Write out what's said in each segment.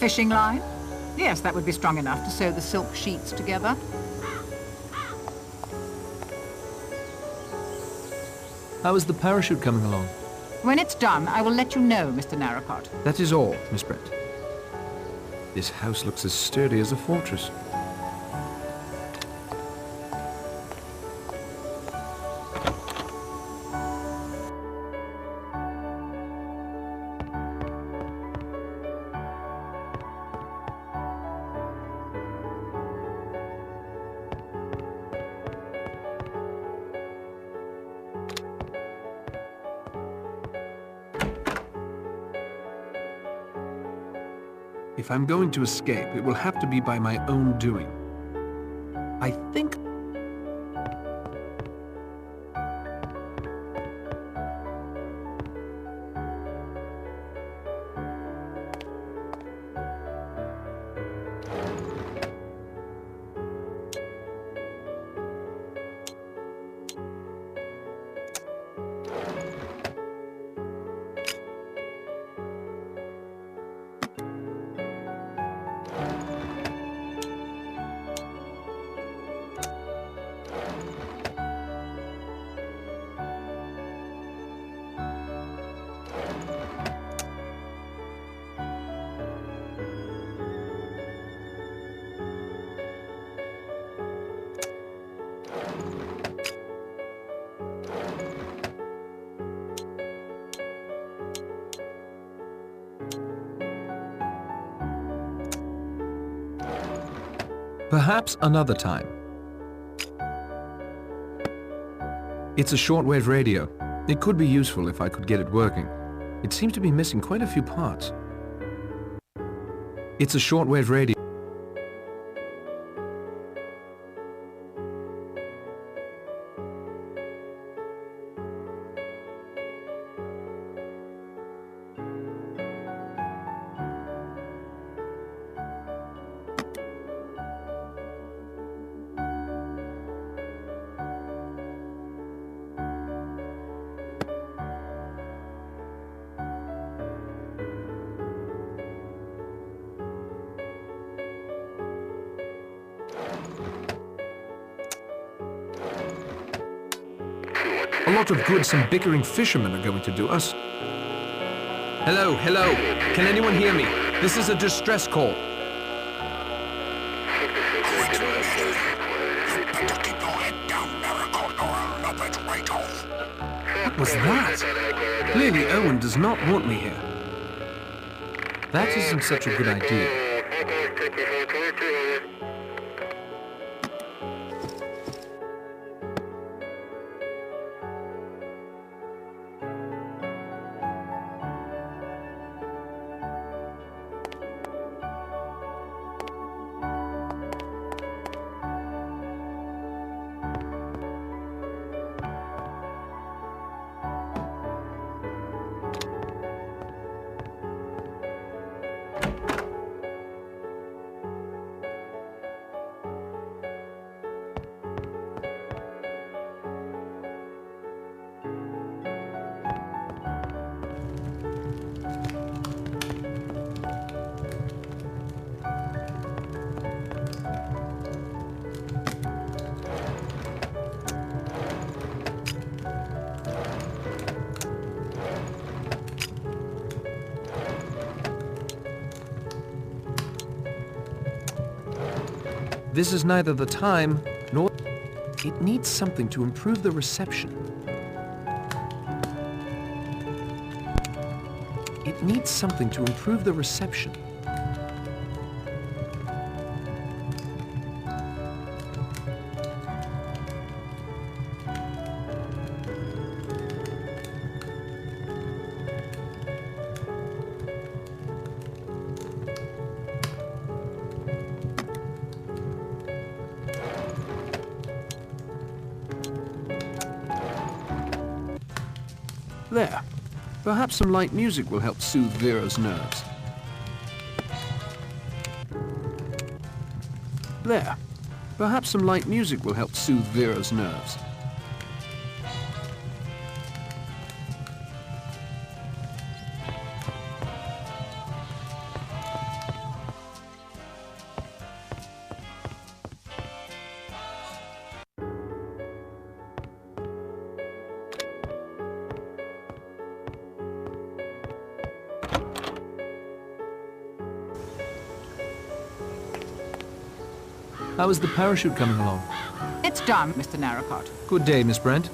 fishing line? Yes, that would be strong enough to sew the silk sheets together. How is the parachute coming along? When it's done, I will let you know, Mr. Narracott. That is all, Miss Brent. This house looks as sturdy as a fortress. If I'm going to escape, it will have to be by my own doing. I think... Perhaps another time. It's a shortwave radio. It could be useful if I could get it working. It seems to be missing quite a few parts. It's a shortwave radio. A lot of good some bickering fishermen are going to do us. Hello, hello. Can anyone hear me? This is a distress call. What was that? Clearly Owen does not want me here. That isn't such a good idea. This is neither the time, nor... It needs something to improve the reception. It needs something to improve the reception. There. Perhaps some light music will help soothe Vera's nerves. There. Perhaps some light music will help soothe Vera's nerves. How is the parachute coming along? It's done, Mr. Narracott. Good day, Miss Brent.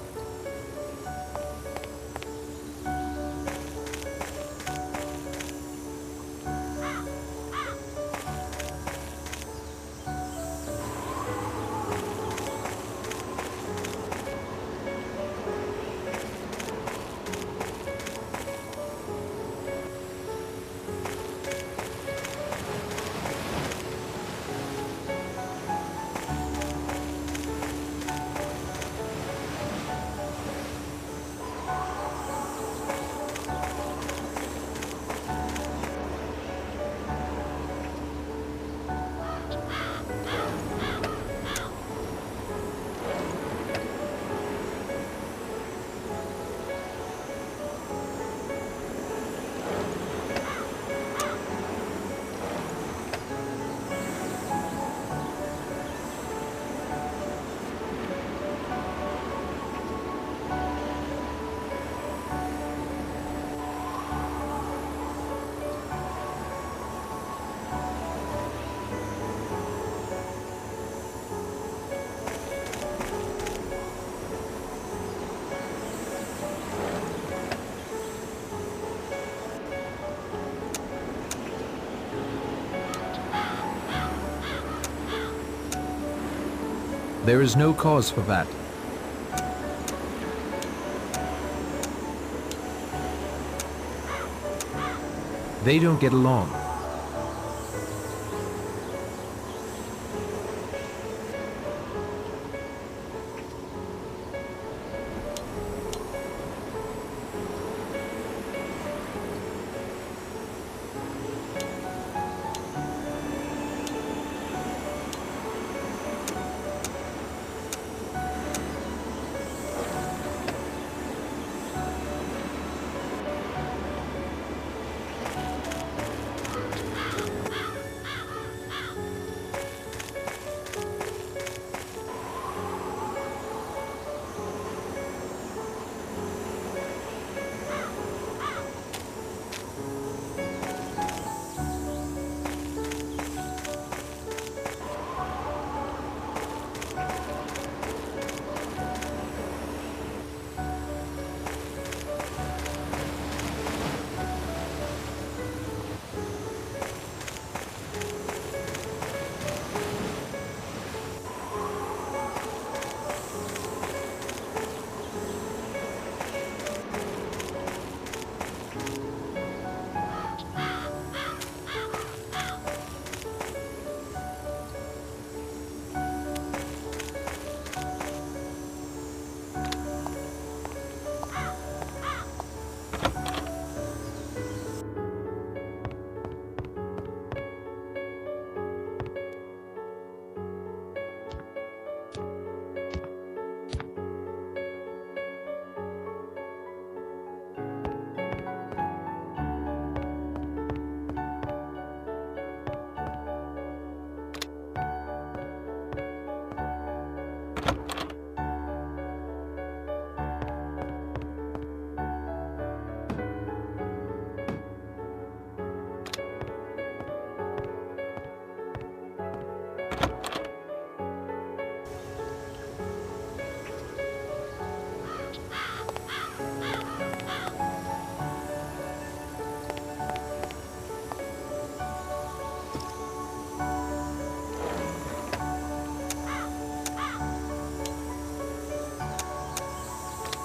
There is no cause for that. They don't get along.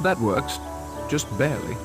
That works. Just barely.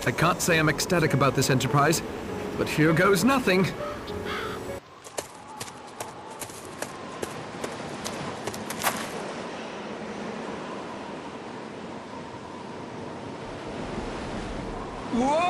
I can't say I'm ecstatic about this enterprise, but here goes nothing. Whoa!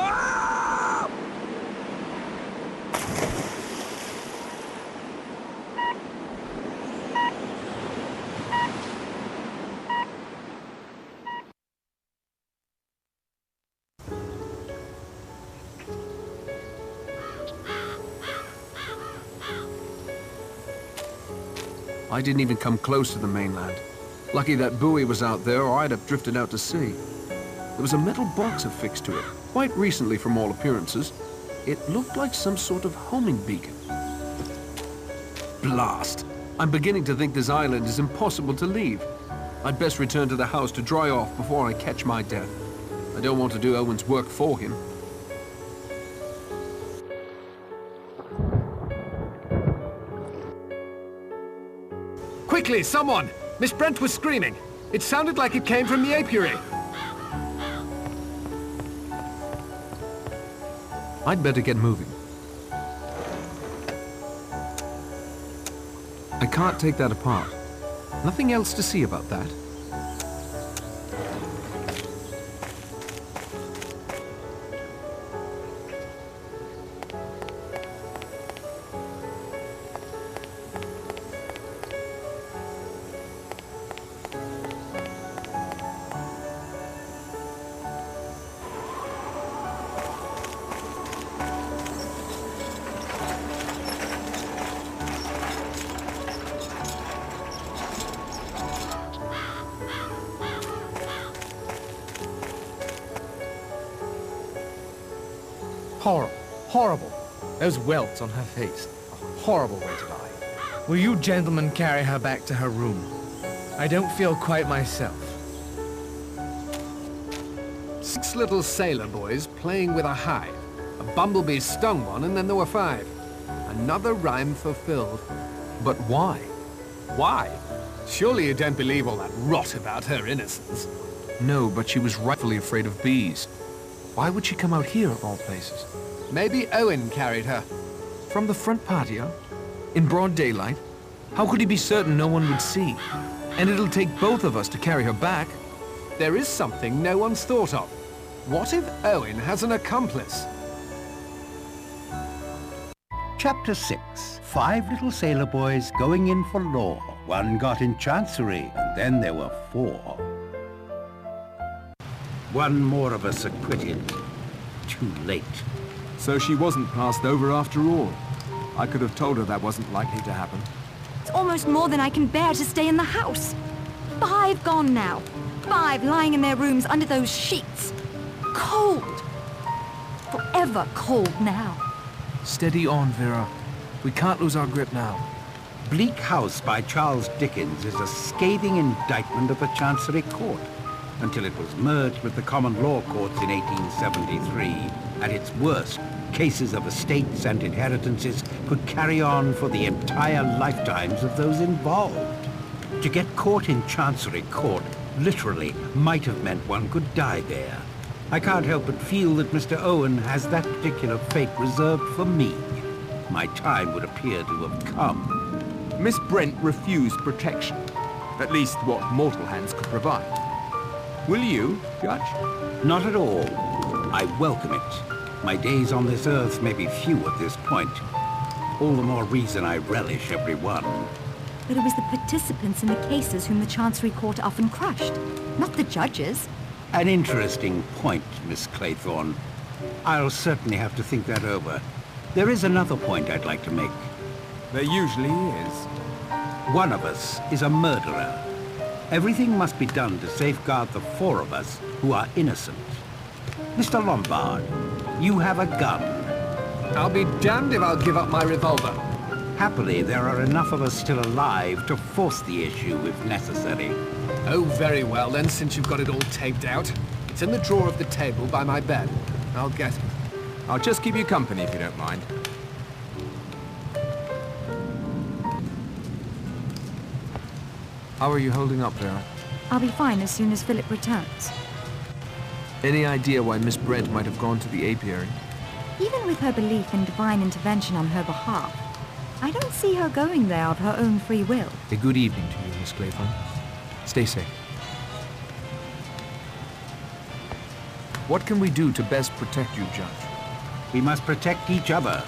I didn't even come close to the mainland. Lucky that buoy was out there, or I'd have drifted out to sea. There was a metal box affixed to it, quite recently from all appearances. It looked like some sort of homing beacon. Blast! I'm beginning to think this island is impossible to leave. I'd best return to the house to dry off before I catch my death. I don't want to do Owen's work for him. Quickly, someone! Miss Brent was screaming. It sounded like it came from the apiary. I'd better get moving. I can't take that apart. Nothing else to see about that. Horrible. Horrible. Those welts on her face. A horrible way to die. Will you gentlemen carry her back to her room? I don't feel quite myself. 6 little sailor boys playing with a hive. A bumblebee stung one, and then there were 5. Another rhyme fulfilled. But why? Why? Surely you don't believe all that rot about her innocence. No, but she was rightfully afraid of bees. Why would she come out here of all places? Maybe Owen carried her. From the front patio? In broad daylight? How could he be certain no one would see? And it'll take both of us to carry her back. There is something no one's thought of. What if Owen has an accomplice? Chapter 6. 5 little sailor boys going in for law. One got in chancery, and then there were 4. One more of us acquitted. Too late. So she wasn't passed over after all. I could have told her that wasn't likely to happen. It's almost more than I can bear to stay in the house. 5 gone now. 5 lying in their rooms under those sheets. Cold. Forever cold now. Steady on, Vera. We can't lose our grip now. Bleak House by Charles Dickens is a scathing indictment of the Chancery Court. Until it was merged with the common law courts in 1873. At its worst, cases of estates and inheritances could carry on for the entire lifetimes of those involved. To get caught in Chancery Court literally might have meant one could die there. I can't help but feel that Mr. Owen has that particular fate reserved for me. My time would appear to have come. Miss Brent refused protection. At least what mortal hands could provide. Will you, Judge? Not at all. I welcome it. My days on this earth may be few at this point. All the more reason I relish every one. But it was the participants in the cases whom the Chancery Court often crushed, not the judges. An interesting point, Miss Claythorne. I'll certainly have to think that over. There is another point I'd like to make. There usually is. One of us is a murderer. Everything must be done to safeguard the 4 of us who are innocent. Mr. Lombard, you have a gun. I'll be damned if I'll give up my revolver. Happily, there are enough of us still alive to force the issue if necessary. Oh, very well then, since you've got it all taped out. It's in the drawer of the table by my bed. I'll get it. I'll just keep you company if you don't mind. How are you holding up, Vera? I'll be fine as soon as Philip returns. Any idea why Miss Brent might have gone to the apiary? Even with her belief in divine intervention on her behalf, I don't see her going there of her own free will. A good evening to you, Miss Claythorne. Stay safe. What can we do to best protect you, Judge? We must protect each other.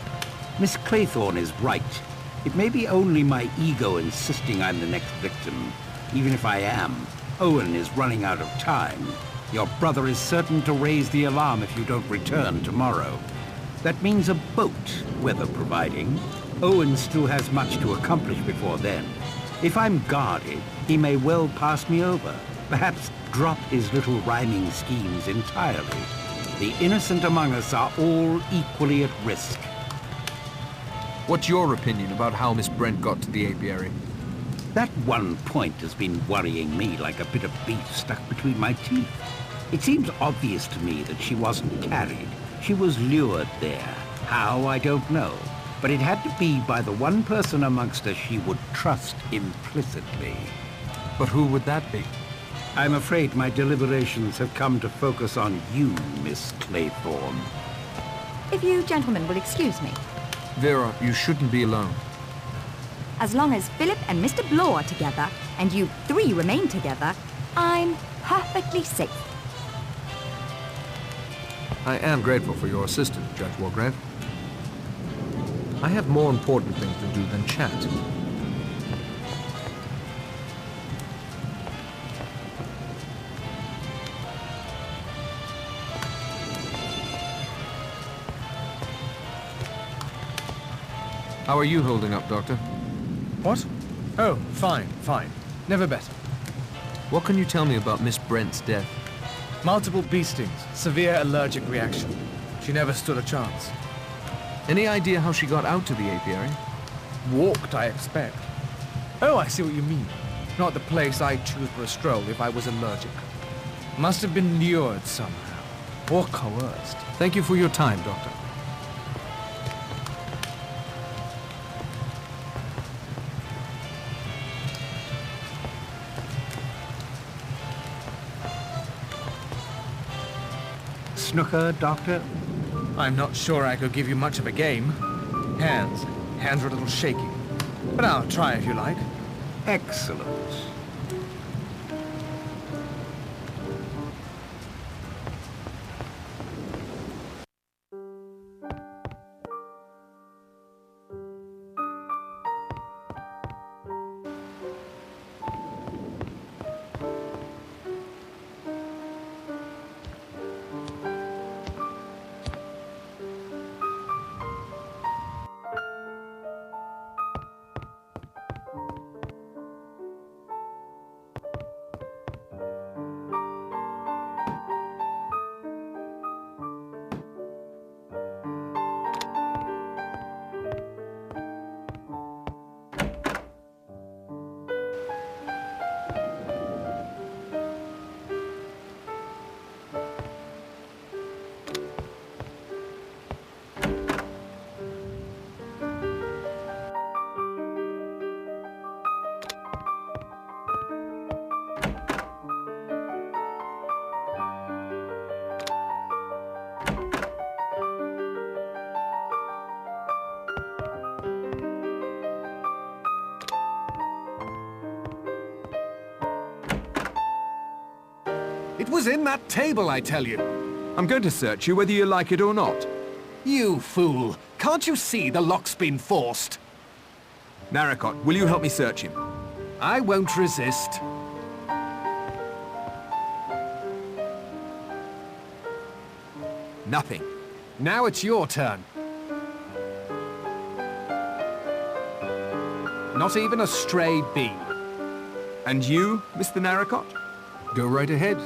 Miss Claythorne is right. It may be only my ego insisting I'm the next victim. Even if I am, Owen is running out of time. Your brother is certain to raise the alarm if you don't return tomorrow. That means a boat, weather providing. Owen still has much to accomplish before then. If I'm guarded, he may well pass me over. Perhaps drop his little rhyming schemes entirely. The innocent among us are all equally at risk. What's your opinion about how Miss Brent got to the apiary? That one point has been worrying me like a bit of beef stuck between my teeth. It seems obvious to me that she wasn't carried. She was lured there. How, I don't know. But it had to be by the one person amongst us she would trust implicitly. But who would that be? I'm afraid my deliberations have come to focus on you, Miss Claythorne. If you gentlemen will excuse me. Vera, you shouldn't be alone. As long as Philip and Mr. Blow are together, and you three remain together, I'm perfectly safe. I am grateful for your assistance, Judge Wargrave. I have more important things to do than chat. How are you holding up, Doctor? What? Oh, fine, fine. Never better. What can you tell me about Miss Brent's death? Multiple bee stings, severe allergic reaction. She never stood a chance. Any idea how she got out to the apiary? Walked, I expect. Oh, I see what you mean. Not the place I'd choose for a stroll if I was allergic. Must have been lured somehow. Or coerced. Thank you for your time, Doctor. Snooker, Doctor? I'm not sure I could give you much of a game. Hands are a little shaky. But I'll try if you like. Excellent. It was in that table, I tell you. I'm going to search you whether you like it or not. You fool. Can't you see the lock's been forced? Narracott, will you help me search him? I won't resist. Nothing. Now it's your turn. Not even a stray bee. And you, Mr. Narracott? Go right ahead.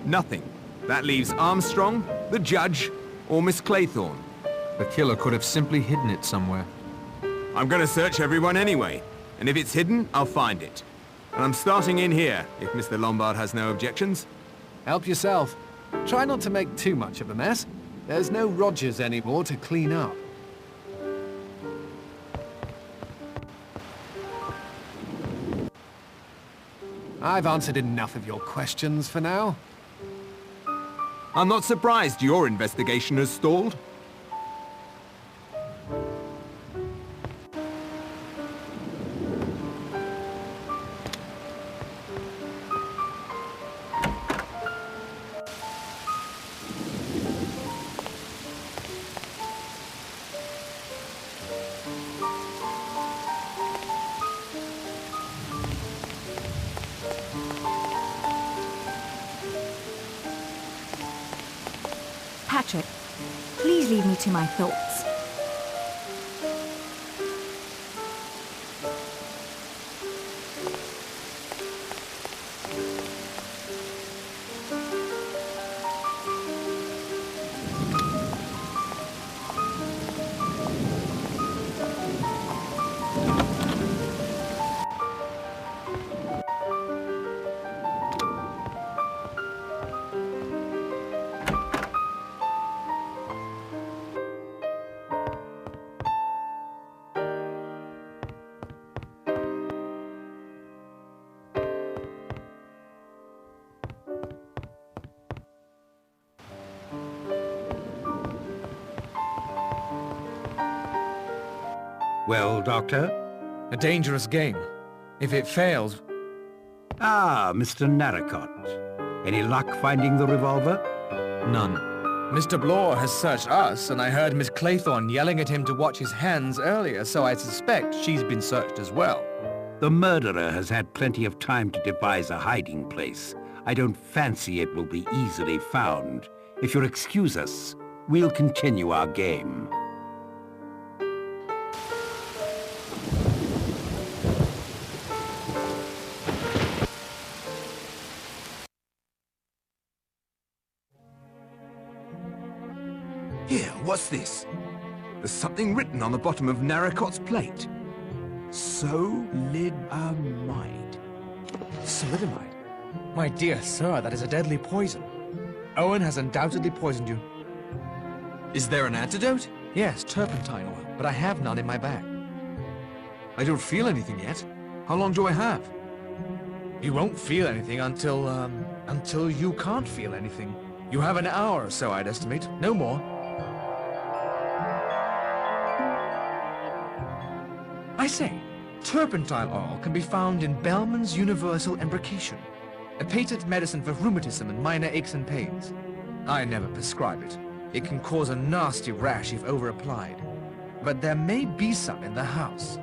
Nothing. That leaves Armstrong, the judge, or Miss Claythorne. The killer could have simply hidden it somewhere. I'm gonna search everyone anyway, and if it's hidden, I'll find it. And I'm starting in here, if Mr. Lombard has no objections. Help yourself. Try not to make too much of a mess. There's no Rogers anymore to clean up. I've answered enough of your questions for now. I'm not surprised your investigation has stalled. Patrick, please leave me to my thoughts. Well, Doctor? A dangerous game. If it fails... Ah, Mr. Narracott. Any luck finding the revolver? None. Mr. Blore has searched us, and I heard Miss Claythorne yelling at him to watch his hands earlier, so I suspect she's been searched as well. The murderer has had plenty of time to devise a hiding place. I don't fancy it will be easily found. If you'll excuse us, we'll continue our game. Here, what's this? There's something written on the bottom of Narracott's plate. Solidamide. Solidamide? My dear sir, that is a deadly poison. Owen has undoubtedly poisoned you. Is there an antidote? Yes, turpentine oil, but I have none in my bag. I don't feel anything yet. How long do I have? You won't feel anything until you can't feel anything. You have an hour or so, I'd estimate. No more. I say, turpentine oil can be found in Bellman's Universal Embrocation, a patent medicine for rheumatism and minor aches and pains. I never prescribe it. It can cause a nasty rash if over-applied. But there may be some in the house.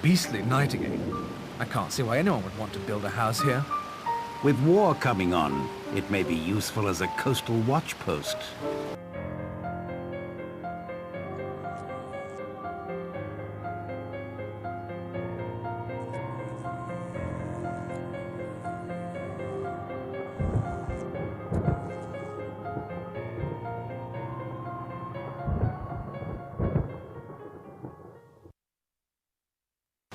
Beastly night again. I can't see why anyone would want to build a house here. With war coming on, it may be useful as a coastal watch post.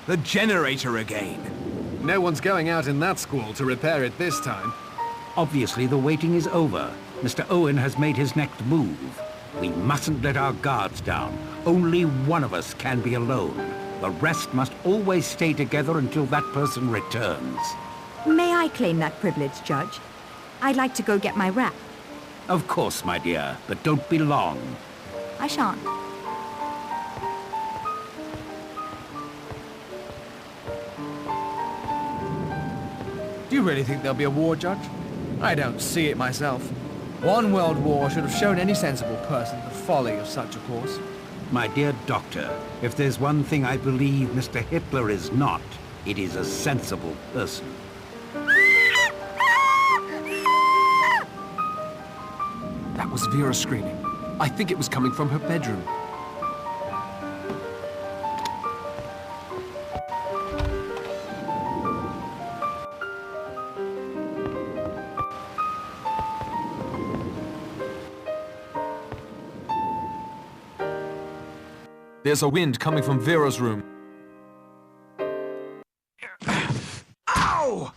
The generator again. No one's going out in that squall to repair it this time. Obviously, the waiting is over. Mr. Owen has made his next move. We mustn't let our guards down. Only one of us can be alone. The rest must always stay together until that person returns. May I claim that privilege, Judge? I'd like to go get my wrap. Of course, my dear, but don't be long. I shan't. Do you really think there'll be a war, Judge? I don't see it myself. One world war should have shown any sensible person the folly of such a course. My dear doctor, if there's one thing I believe Mr. Hitler is not, it is a sensible person. That was Vera screaming. I think it was coming from her bedroom. There's a wind coming from Vera's room. Ow!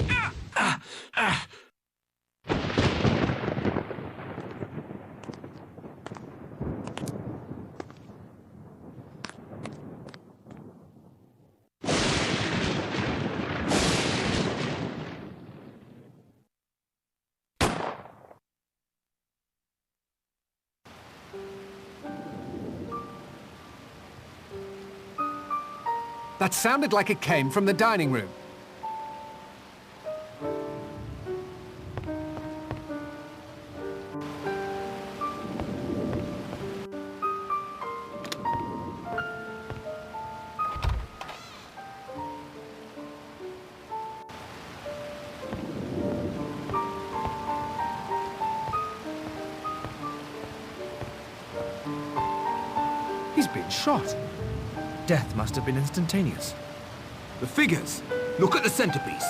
That sounded like it came from the dining room. He's been shot. Death must have been instantaneous. The figures! Look at the centerpiece!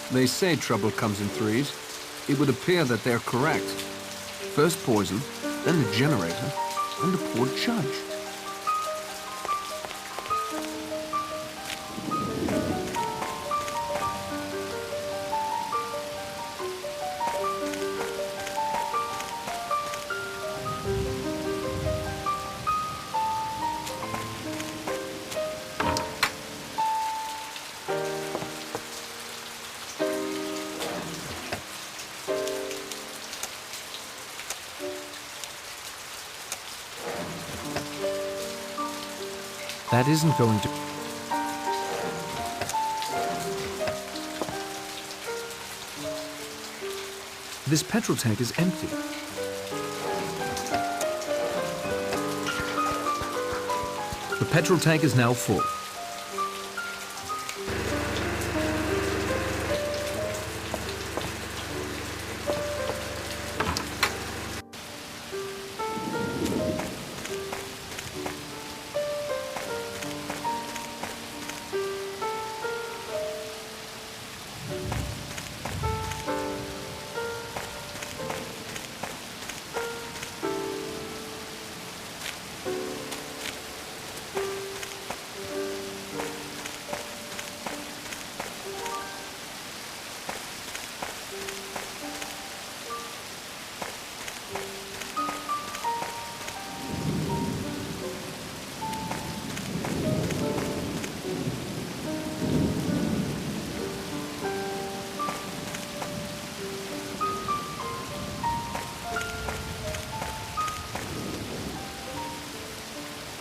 They say trouble comes in threes. It would appear that they're correct. First poison, then the generator, and the poor judge. That isn't going to... This petrol tank is empty. The petrol tank is now full.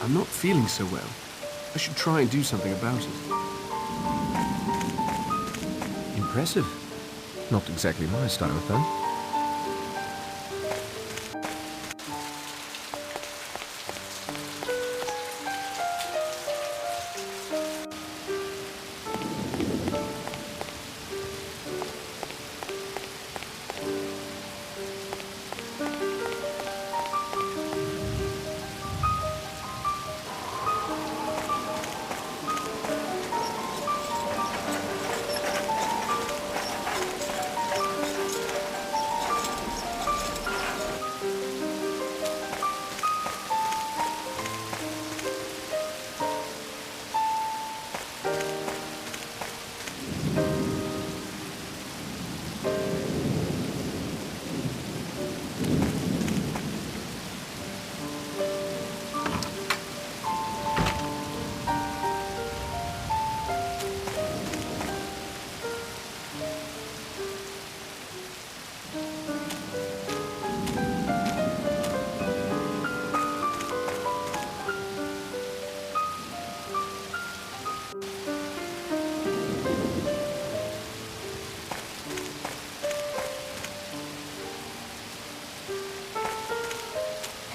I'm not feeling so well. I should try and do something about it. Impressive. Not exactly my style, though.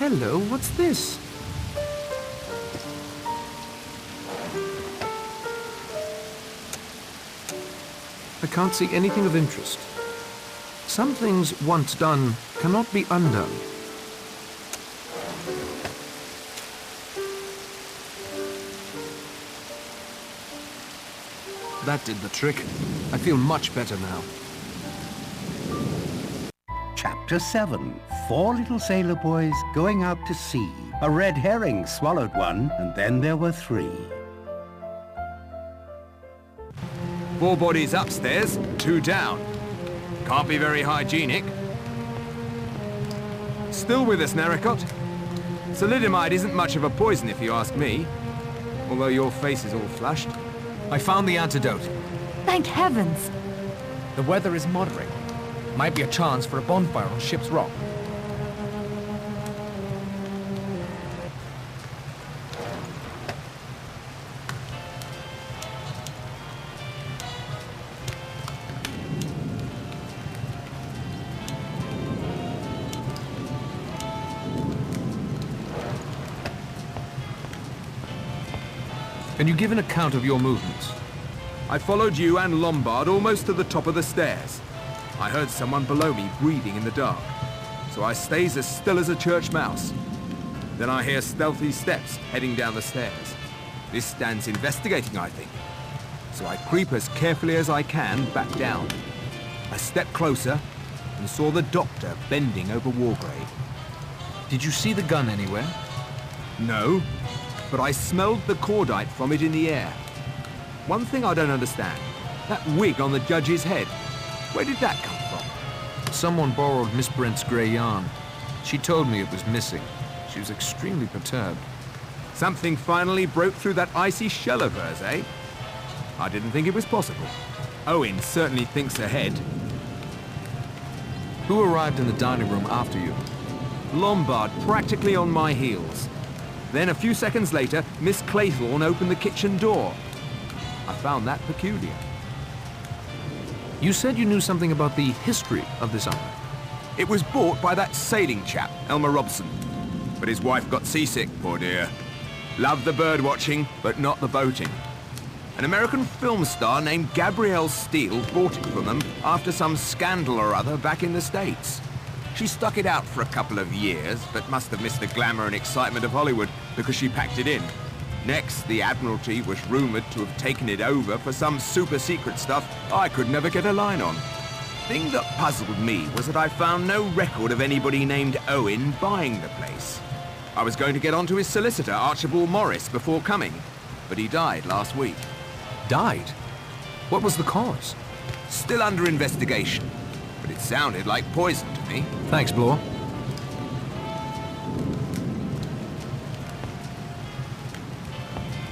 Hello, what's this? I can't see anything of interest. Some things, once done, cannot be undone. That did the trick. I feel much better now. Chapter 7. 4 little sailor boys going out to sea. A red herring swallowed one, and then there were 3. 4 bodies upstairs, 2 down. Can't be very hygienic. Still with us, Narracott? Thalidomide isn't much of a poison if you ask me. Although your face is all flushed. I found the antidote. Thank heavens! The weather is moderating. Might be a chance for a bonfire on ship's rock. Can you give an account of your movements? I followed you and Lombard almost to the top of the stairs. I heard someone below me breathing in the dark, so I stays as still as a church mouse. Then I hear stealthy steps heading down the stairs. This stands investigating, I think. So I creep as carefully as I can back down. I stepped closer and saw the doctor bending over Wargrave. Did you see the gun anywhere? No, but I smelled the cordite from it in the air. One thing I don't understand, that wig on the judge's head, where did that come from? Someone borrowed Miss Brent's grey yarn. She told me it was missing. She was extremely perturbed. Something finally broke through that icy shell of hers, eh? I didn't think it was possible. Owen certainly thinks ahead. Who arrived in the dining room after you? Lombard practically on my heels. Then a few seconds later, Miss Claythorne opened the kitchen door. I found that peculiar. You said you knew something about the history of this island. It was bought by that sailing chap, Elmer Robson. But his wife got seasick, poor dear. Loved the bird watching, but not the boating. An American film star named Gabrielle Steele bought it from them after some scandal or other back in the States. She stuck it out for a couple of years, but must have missed the glamour and excitement of Hollywood because she packed it in. Next, the Admiralty was rumored to have taken it over for some super-secret stuff I could never get a line on. Thing that puzzled me was that I found no record of anybody named Owen buying the place. I was going to get onto his solicitor, Archibald Morris, before coming, but he died last week. Died? What was the cause? Still under investigation, but it sounded like poison to me. Thanks, Blore.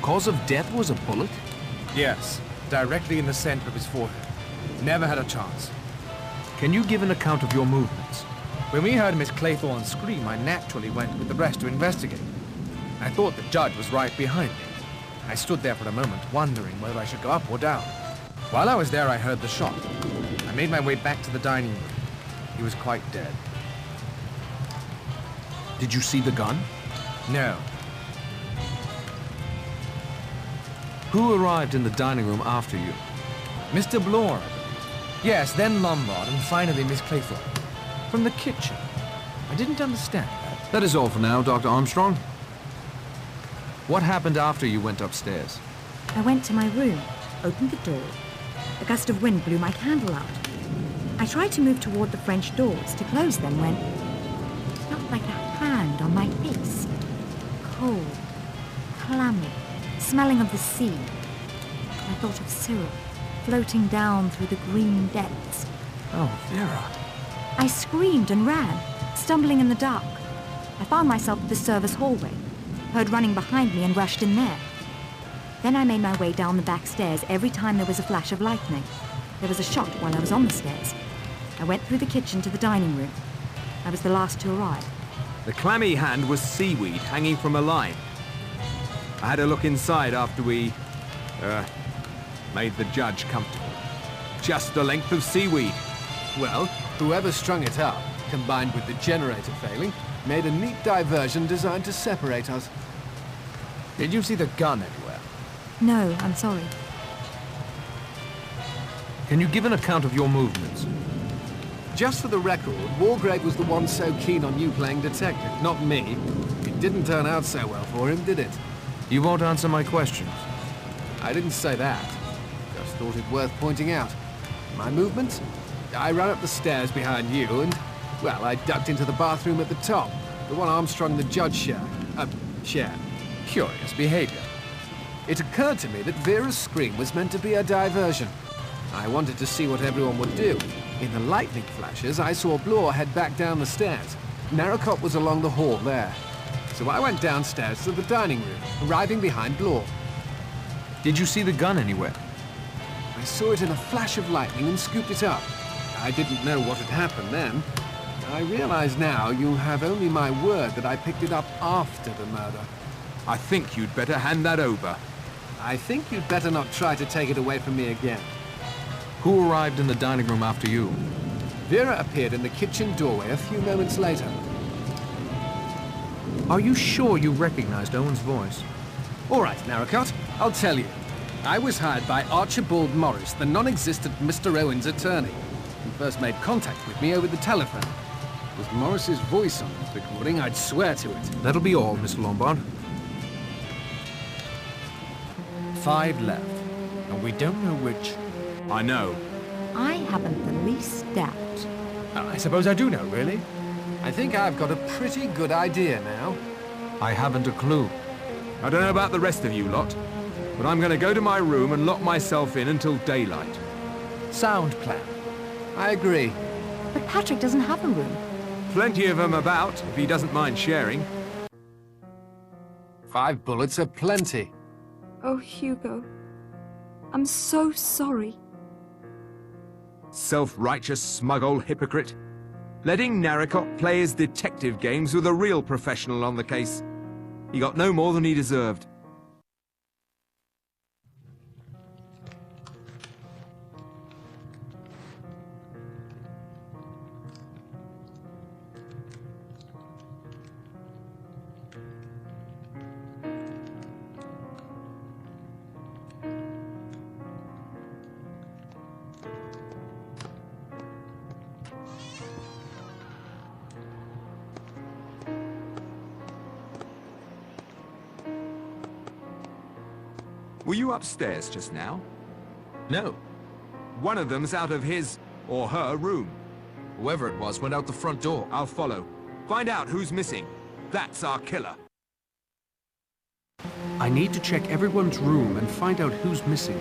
Cause of death was a bullet? Yes, directly in the center of his forehead. Never had a chance. Can you give an account of your movements? When we heard Miss Claythorne scream, I naturally went with the rest to investigate. I thought the judge was right behind me. I stood there for a moment, wondering whether I should go up or down. While I was there, I heard the shot. I made my way back to the dining room. He was quite dead. Did you see the gun? No. Who arrived in the dining room after you? Mr. Blore, I believe. Yes, then Lombard, and finally Miss Claythorne. From the kitchen. I didn't understand that. That is all for now, Dr. Armstrong. What happened after you went upstairs? I went to my room, opened the door. A gust of wind blew my candle out. I tried to move toward the French doors to close them when it felt like a hand on my face. Cold, clammy, smelling of the sea. I thought of syrup floating down through the green depths. Oh, Vera. I screamed and ran, stumbling in the dark. I found myself at the service hallway, heard running behind me and rushed in there. Then I made my way down the back stairs every time there was a flash of lightning. There was a shot while I was on the stairs. I went through the kitchen to the dining room. I was the last to arrive. The clammy hand was seaweed hanging from a line. I had a look inside after we, made the judge comfortable. Just the length of seaweed. Well, whoever strung it up, combined with the generator failing, made a neat diversion designed to separate us. Did you see the gun anywhere? No, I'm sorry. Can you give an account of your movements? Just for the record, Wargrave was the one so keen on you playing detective, not me. It didn't turn out so well for him, did it? You won't answer my questions. I didn't say that. Just thought it worth pointing out. My movements? I ran up the stairs behind you and, well, I ducked into the bathroom at the top. The one Armstrong and the judge shared. Curious behavior. It occurred to me that Vera's scream was meant to be a diversion. I wanted to see what everyone would do. In the lightning flashes, I saw Blore head back down the stairs. Narracott was along the hall there. So I went downstairs to the dining room, arriving behind Blore. Did you see the gun anywhere? I saw it in a flash of lightning and scooped it up. I didn't know what had happened then. I realize now you have only my word that I picked it up after the murder. I think you'd better hand that over. I think you'd better not try to take it away from me again. Who arrived in the dining room after you? Vera appeared in the kitchen doorway a few moments later. Are you sure you recognized Owen's voice? All right, Narracott. I'll tell you. I was hired by Archibald Morris, the non-existent Mr. Owen's attorney. He first made contact with me over the telephone. It was Morris's voice on this recording, I'd swear to it. That'll be all, Mr. Lombard. 5 left, and we don't know which. I know. I haven't the least doubt. I suppose I do know, really. I think I've got a pretty good idea now. I haven't a clue. I don't know about the rest of you lot, but I'm going to go to my room and lock myself in until daylight. Sound plan. I agree. But Patrick doesn't have a room. Plenty of them about, if he doesn't mind sharing. 5 bullets are plenty. Oh, Hugo. I'm so sorry. Self-righteous, smug old hypocrite. Letting Narracott play his detective games with a real professional on the case. He got no more than he deserved. Were you upstairs just now? No. One of them's out of his or her room. Whoever it was went out the front door. I'll follow. Find out who's missing. That's our killer. I need to check everyone's room and find out who's missing.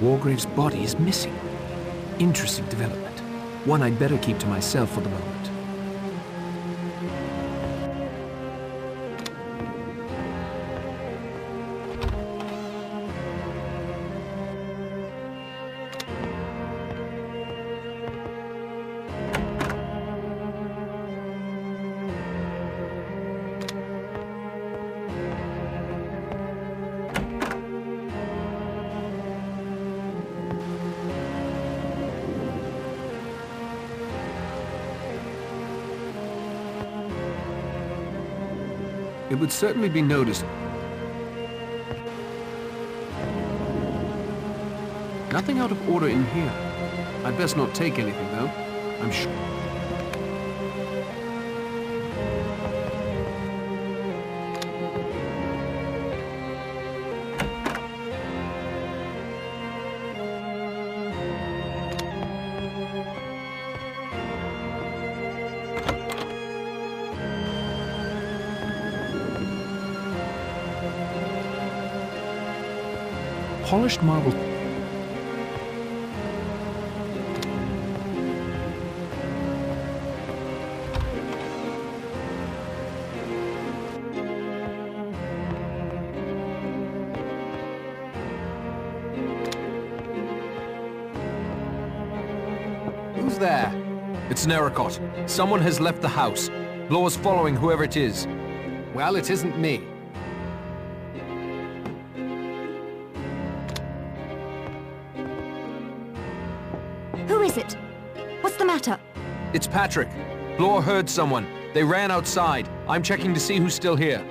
Wargrave's body is missing. Interesting development. One I'd better keep to myself for the moment. It would certainly be noticed. Nothing out of order in here. I'd best not take anything, though. I'm sure. Polished marble. Who's there? It's Narracott. Someone has left the house. Blaw's following whoever it is. Well, it isn't me. Who is it? What's the matter? It's Patrick. Blaw heard someone. They ran outside. I'm checking to see who's still here.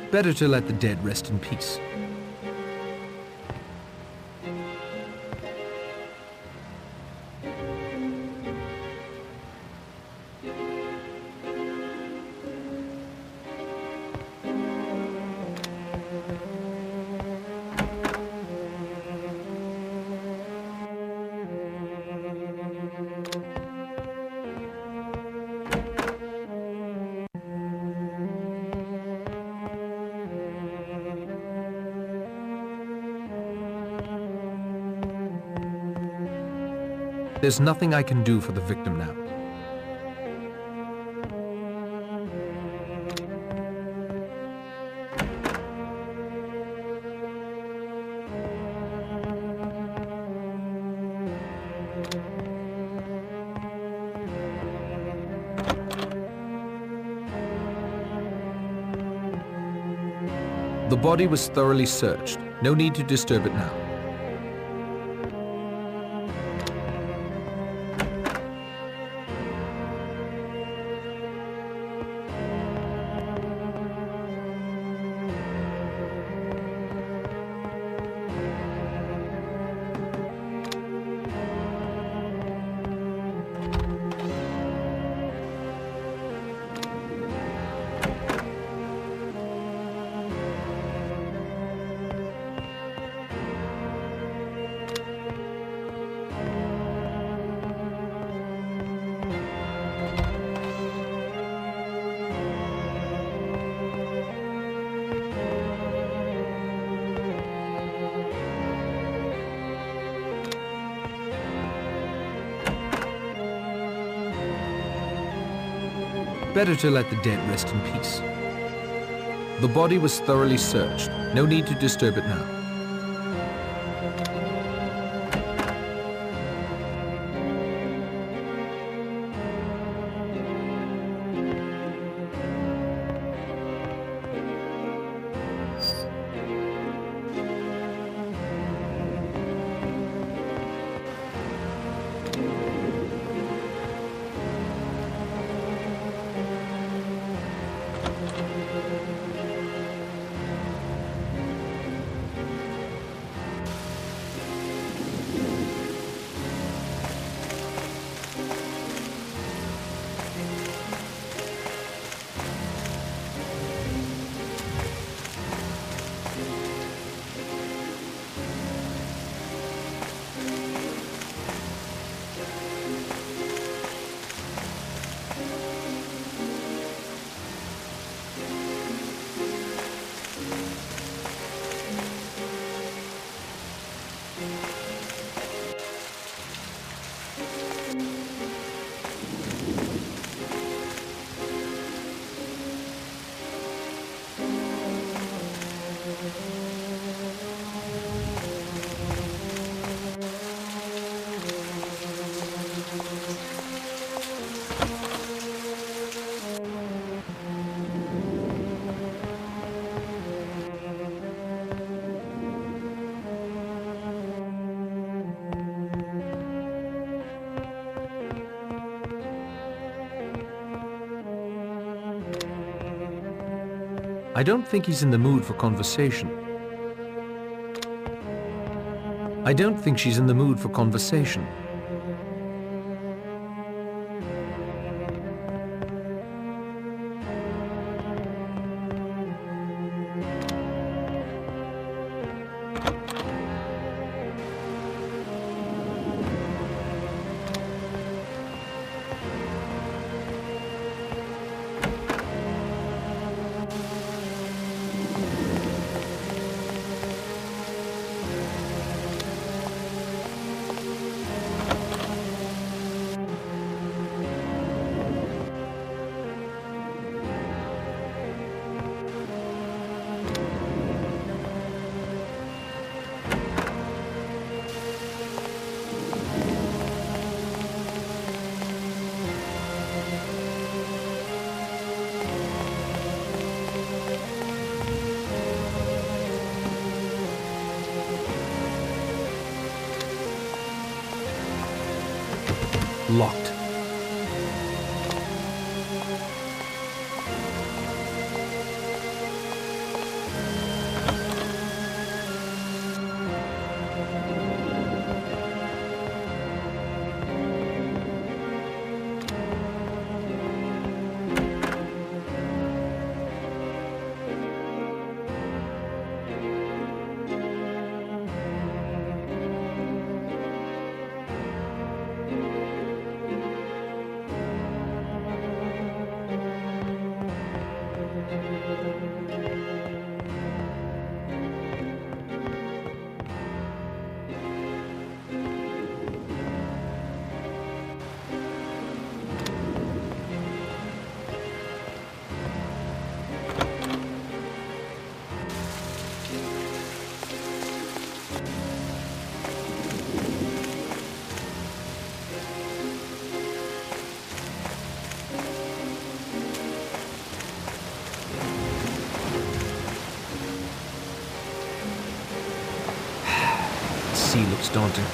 Better to let the dead rest in peace. There's nothing I can do for the victim now. The body was thoroughly searched. No need to disturb it now. Better to let the dead rest in peace. The body was thoroughly searched. No need to disturb it now. I don't think he's in the mood for conversation. I don't think she's in the mood for conversation. Locked. sea looks daunting.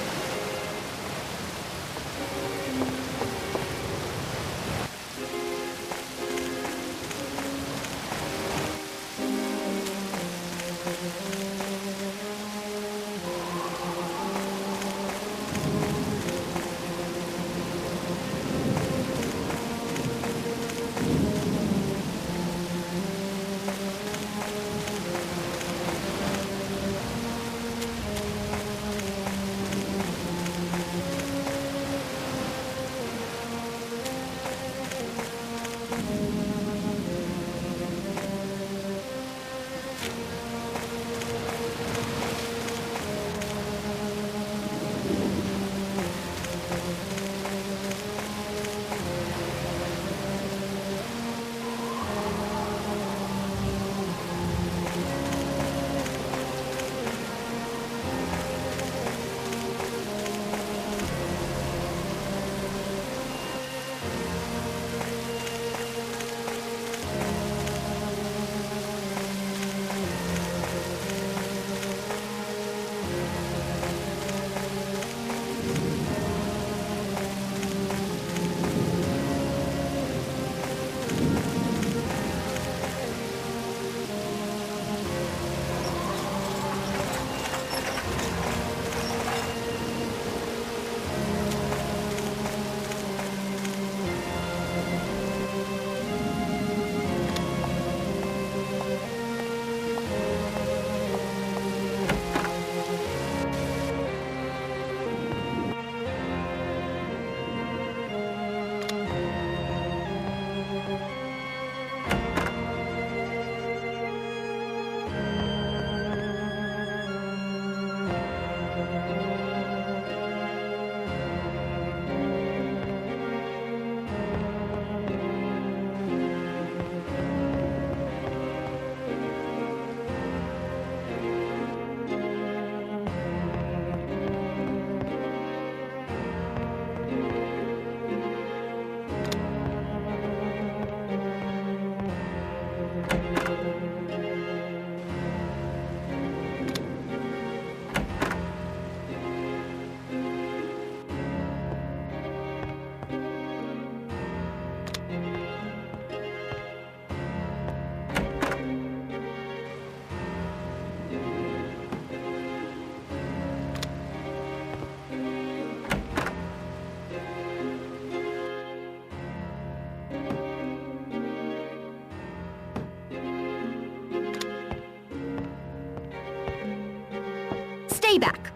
Stay back.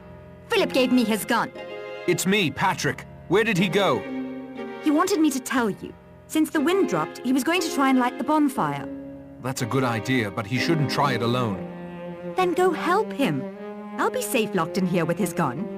Philip gave me his gun. It's me, Patrick. Where did he go? He wanted me to tell you. Since the wind dropped, he was going to try and light the bonfire. That's a good idea, but he shouldn't try it alone. Then go help him. I'll be safe locked in here with his gun.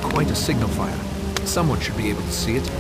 Quite a signal fire. Someone should be able to see it.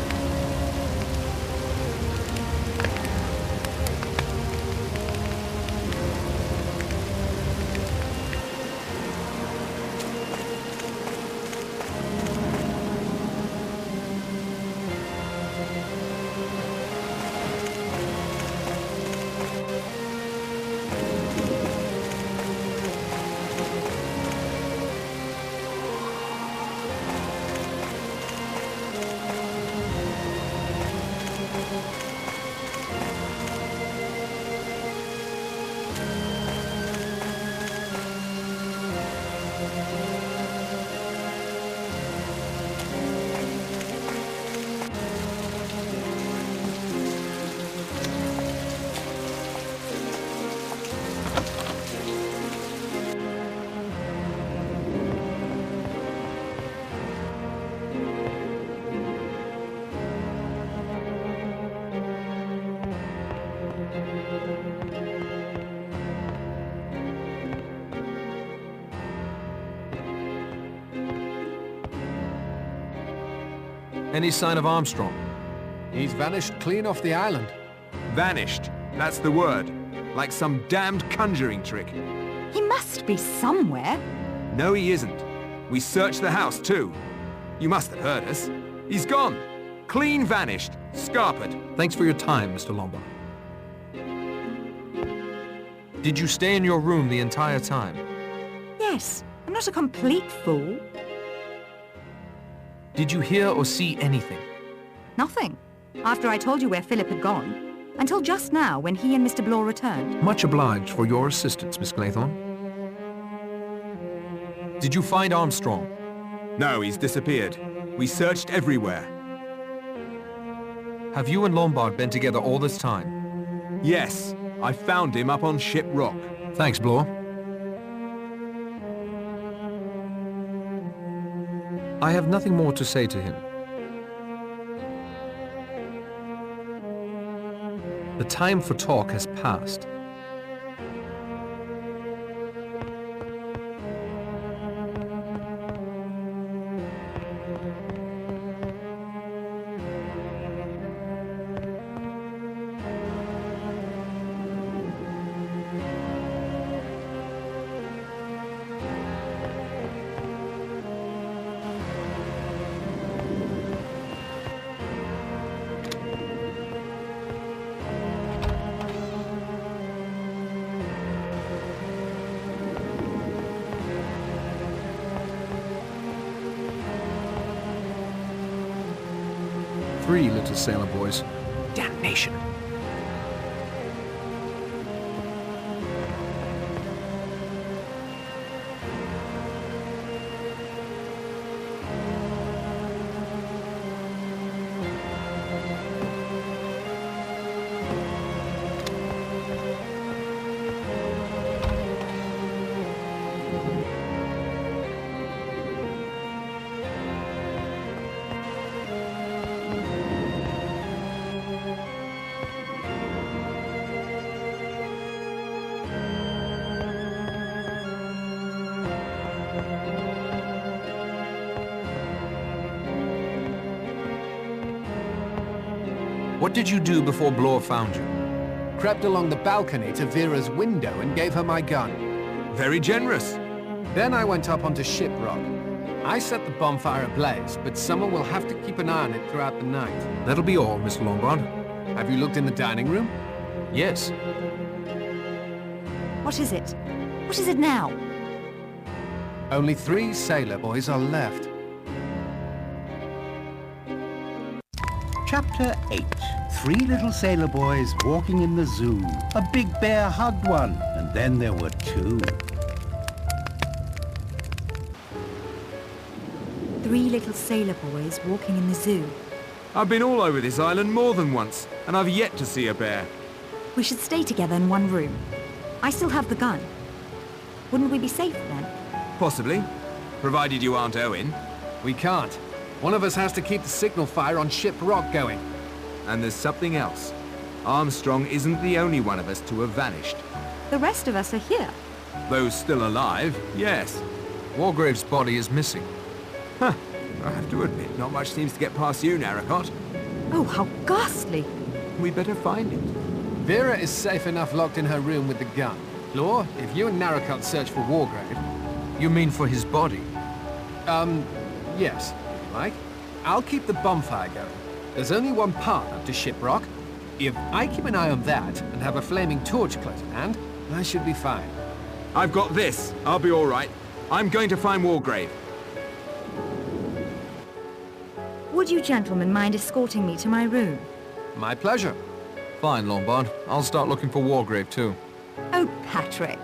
Any sign of Armstrong? He's vanished clean off the island. Vanished. That's the word. Like some damned conjuring trick. He must be somewhere. No, he isn't. We searched the house, too. You must have heard us. He's gone. Clean vanished. Scarpered. Thanks for your time, Mr. Lombard. Did you stay in your room the entire time? Yes, I'm not a complete fool. Did you hear or see anything? Nothing. After I told you where Philip had gone. Until just now, when he and Mr. Blore returned. Much obliged for your assistance, Miss Claythorne. Did you find Armstrong? No, he's disappeared. We searched everywhere. Have you and Lombard been together all this time? Yes, I found him up on Ship Rock. Thanks, Blore. I have nothing more to say to him. The time for talk has passed. Three little sailor boys. Damnation. What did you do before Blore found you? Crept along the balcony to Vera's window and gave her my gun. Very generous. Then I went up onto Ship Rock. I set the bonfire ablaze, but someone will have to keep an eye on it throughout the night. That'll be all, Mr. Lombard. Have you looked in the dining room? Yes. What is it? What is it now? Only 3 sailor boys are left. Chapter 8. 3 little sailor boys walking in the zoo. A big bear hugged one, and then there were 2. 3 little sailor boys walking in the zoo. I've been all over this island more than once, and I've yet to see a bear. We should stay together in one room. I still have the gun. Wouldn't we be safe then? Possibly. Provided you aren't Owen. We can't. One of us has to keep the signal fire on Ship Rock going. And there's something else. Armstrong isn't the only one of us to have vanished. The rest of us are here. Those still alive, yes. Wargrave's body is missing. Huh. I have to admit, not much seems to get past you, Narracott. Oh, how ghastly. We better find it. Vera is safe enough locked in her room with the gun. Blore, if you and Narracott search for Wargrave... You mean for his body? Yes. Like, I'll keep the bonfire going. There's only one path up to Ship Rock. If I keep an eye on that and have a flaming torch close at hand, I should be fine. I've got this. I'll be all right. I'm going to find Wargrave. Would you gentlemen mind escorting me to my room? My pleasure. Fine, Lombard. I'll start looking for Wargrave, too. Oh, Patrick.